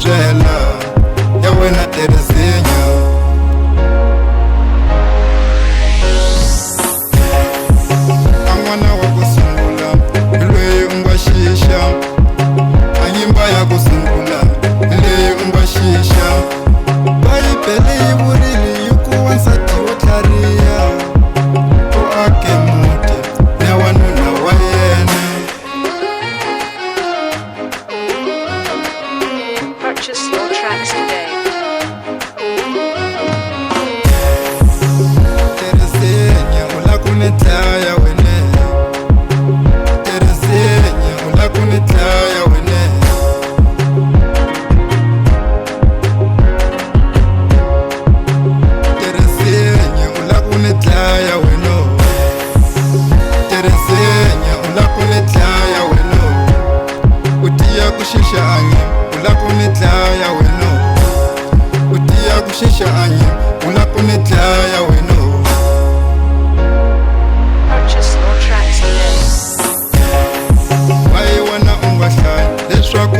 byela ya wena Terezinha. A n'wana wa ku sungula hi loyi u nga xixa, a nyimba ya ku sungula hi leyi u nga xixa. Bibele yi vurile yi ku wansati wo tlhariha u ake muti na wanuna wa yena. Purchase your tracks today. Terezinha u la ku ni dlaya wene, Terezinha u la ku ni dlaya wene. Terezinha u la ku ni dlaya weno, Terezinha u la ku ni dlaya weno. U tiya ku xixa anye u la ku ni dlaya weno, u tiya ku xixa anye u la ku ni dlaya weno. Purchase your tracks today. Why you wanna ungahlali leswaku